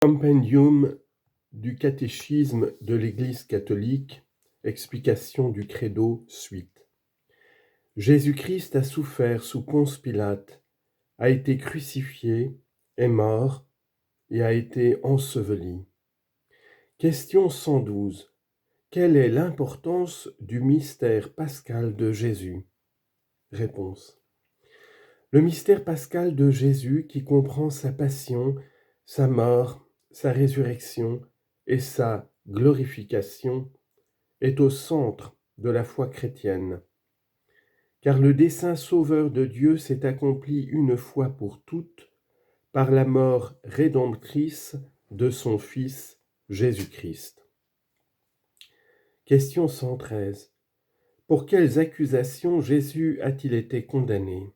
Compendium du catéchisme de l'Église catholique, explication du credo, suite. Jésus-Christ a souffert sous Ponce Pilate, a été crucifié, est mort et a été enseveli. Question 112. Quelle est l'importance du mystère pascal de Jésus? Réponse. Le mystère pascal de Jésus, qui comprend sa passion, sa mort, sa résurrection et sa glorification, est au centre de la foi chrétienne. Car le dessein sauveur de Dieu s'est accompli une fois pour toutes par la mort rédemptrice de son Fils Jésus-Christ. Question 113. Pour quelles accusations Jésus a-t-il été condamné?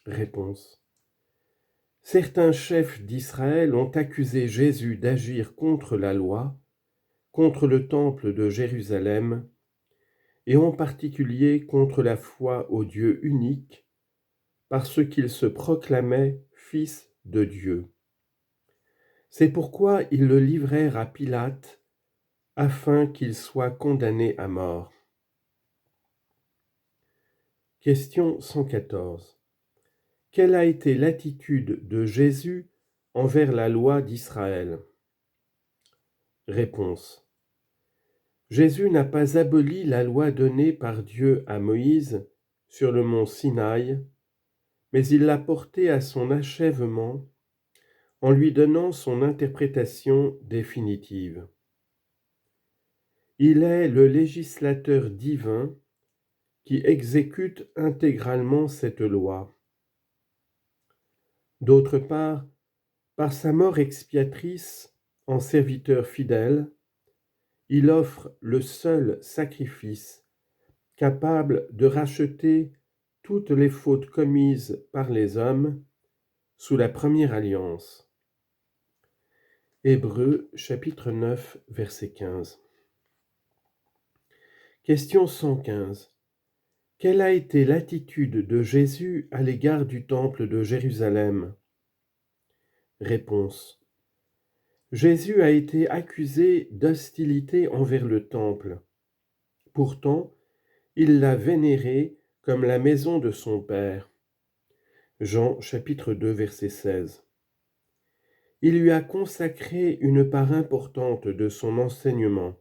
Réponse. Certains chefs d'Israël ont accusé Jésus d'agir contre la loi, contre le temple de Jérusalem, et en particulier contre la foi au Dieu unique, parce qu'il se proclamait Fils de Dieu. C'est pourquoi ils le livrèrent à Pilate, afin qu'il soit condamné à mort. Question 114. Quelle a été l'attitude de Jésus envers la loi d'Israël? Réponse. Jésus n'a pas aboli la loi donnée par Dieu à Moïse sur le mont Sinaï, mais il l'a portée à son achèvement en lui donnant son interprétation définitive. Il est le législateur divin qui exécute intégralement cette loi. D'autre part, par sa mort expiatrice en serviteur fidèle, il offre le seul sacrifice capable de racheter toutes les fautes commises par les hommes sous la première alliance. Hébreux chapitre 9 verset 15. Question 115. Quelle a été l'attitude de Jésus à l'égard du temple de Jérusalem? Réponse. Jésus a été accusé d'hostilité envers le temple. Pourtant, il l'a vénéré comme la maison de son Père. Jean chapitre 2 verset 16. Il lui a consacré une part importante de son enseignement.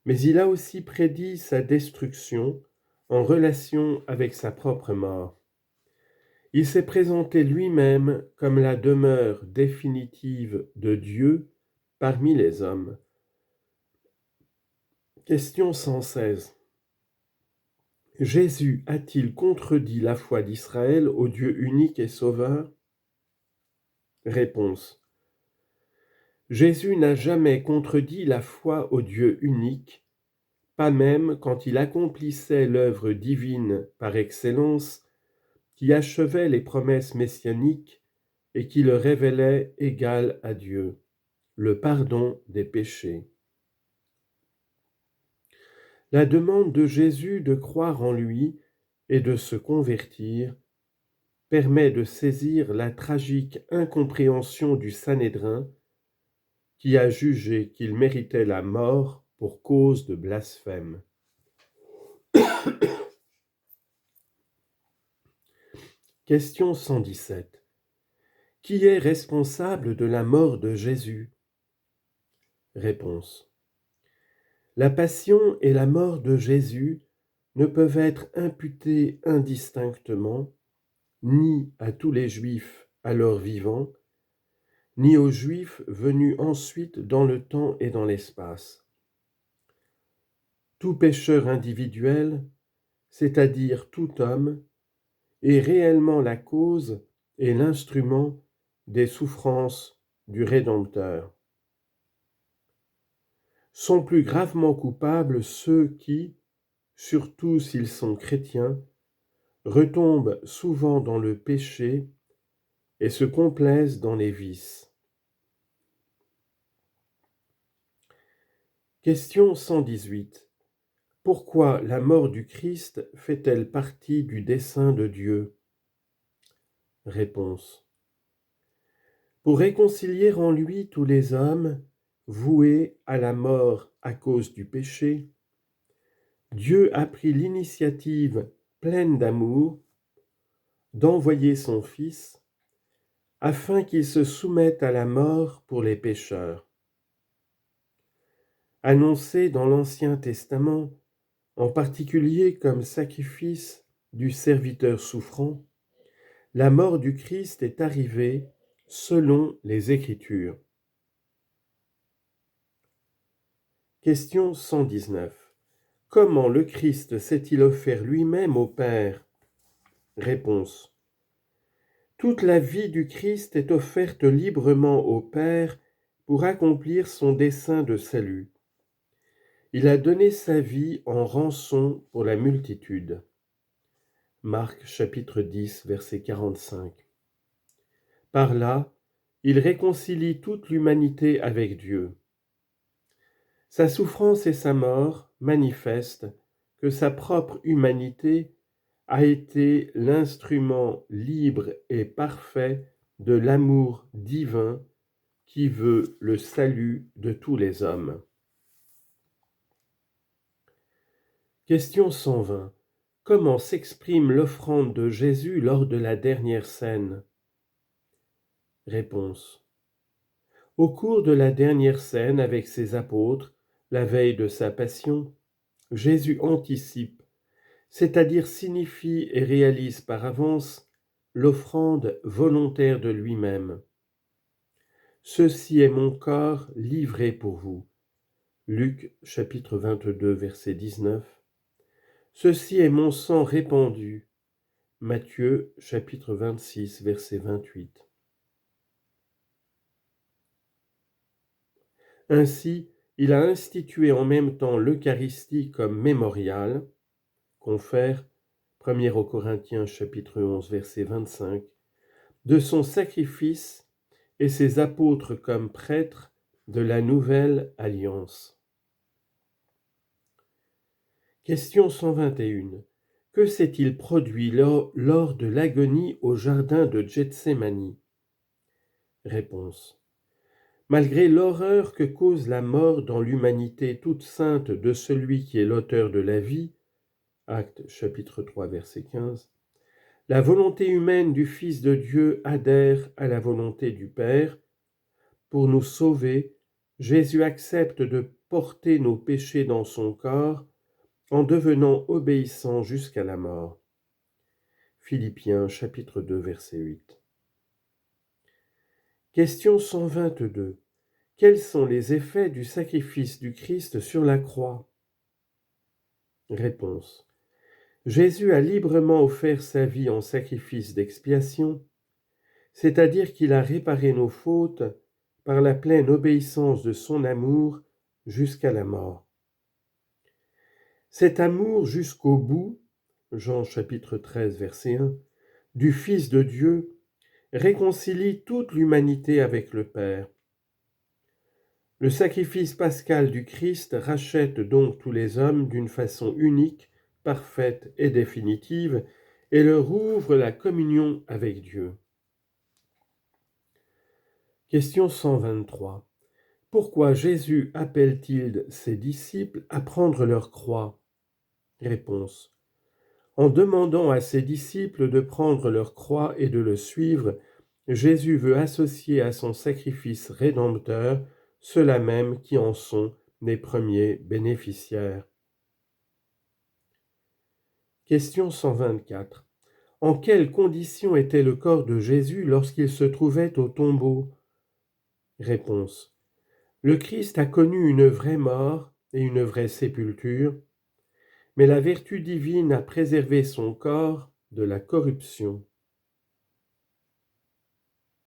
Mais il a aussi prédit sa destruction en relation avec sa propre mort. Il s'est présenté lui-même comme la demeure définitive de Dieu parmi les hommes. Question 116. Jésus a-t-il contredit la foi d'Israël au Dieu unique et sauveur? Réponse. Jésus n'a jamais contredit la foi au Dieu unique, pas même quand il accomplissait l'œuvre divine par excellence, qui achevait les promesses messianiques et qui le révélait égal à Dieu, le pardon des péchés. La demande de Jésus de croire en lui et de se convertir permet de saisir la tragique incompréhension du Sanhédrin qui a jugé qu'il méritait la mort pour cause de blasphème. Question 117. Qui est responsable de la mort de Jésus? Réponse. La passion et la mort de Jésus ne peuvent être imputées indistinctement ni à tous les Juifs alors vivants, ni aux Juifs venus ensuite dans le temps et dans l'espace. Tout pécheur individuel, c'est-à-dire tout homme, est réellement la cause et l'instrument des souffrances du Rédempteur. Sont plus gravement coupables ceux qui, surtout s'ils sont chrétiens, retombent souvent dans le péché et se complaisent dans les vices. Question 118. Pourquoi la mort du Christ fait-elle partie du dessein de Dieu? Réponse. pour réconcilier en lui tous les hommes voués à la mort à cause du péché, Dieu a pris l'initiative pleine d'amour d'envoyer son Fils afin qu'il se soumette à la mort pour les pécheurs. Annoncé dans l'Ancien Testament, en particulier comme sacrifice du serviteur souffrant, la mort du Christ est arrivée selon les Écritures. Question 119. Comment le Christ s'est-il offert lui-même au Père? Réponse. Toute la vie du Christ est offerte librement au Père pour accomplir son dessein de salut. Il a donné sa vie en rançon pour la multitude. Marc chapitre 10, verset 45. Par là, il réconcilie toute l'humanité avec Dieu. Sa souffrance et sa mort manifestent que sa propre humanité a été l'instrument libre et parfait de l'amour divin qui veut le salut de tous les hommes. Question 120. Comment s'exprime l'offrande de Jésus lors de la dernière scène? Réponse. Au cours de la dernière scène avec ses apôtres, la veille de sa passion, Jésus anticipe, c'est-à-dire signifie et réalise par avance l'offrande volontaire de lui-même. Ceci est mon corps livré pour vous. Luc chapitre 22, verset 19. Ceci est mon sang répandu. Matthieu chapitre 26, verset 28. Ainsi, il a institué en même temps l'Eucharistie comme mémorial, confère 1 Corinthiens chapitre 11, verset 25, de son sacrifice et ses apôtres comme prêtres de la nouvelle alliance. Question 121. Que s'est-il produit lors de l'agonie au jardin de Gethsémani? Réponse. Malgré l'horreur que cause la mort dans l'humanité toute sainte de celui qui est l'auteur de la vie, Actes chapitre 3 verset 15, la volonté humaine du Fils de Dieu adhère à la volonté du Père. Pour nous sauver, Jésus accepte de porter nos péchés dans son corps en devenant obéissant jusqu'à la mort. Philippiens chapitre 2 verset 8. Question 122. Quels sont les effets du sacrifice du Christ sur la croix? Réponse. Jésus a librement offert sa vie en sacrifice d'expiation, c'est-à-dire qu'il a réparé nos fautes par la pleine obéissance de son amour jusqu'à la mort. Cet amour jusqu'au bout, Jean chapitre 13 verset 1, du Fils de Dieu réconcilie toute l'humanité avec le Père. Le sacrifice pascal du Christ rachète donc tous les hommes d'une façon unique, parfaite et définitive, et leur ouvre la communion avec Dieu. Question 123. Pourquoi Jésus appelle-t-il ses disciples à prendre leur croix? Réponse. En demandant à ses disciples de prendre leur croix et de le suivre, Jésus veut associer à son sacrifice rédempteur ceux-là même qui en sont les premiers bénéficiaires. Question 124. En quelles conditions était le corps de Jésus lorsqu'il se trouvait au tombeau? Réponse. Le Christ a connu une vraie mort et une vraie sépulture, mais la vertu divine a préservé son corps de la corruption.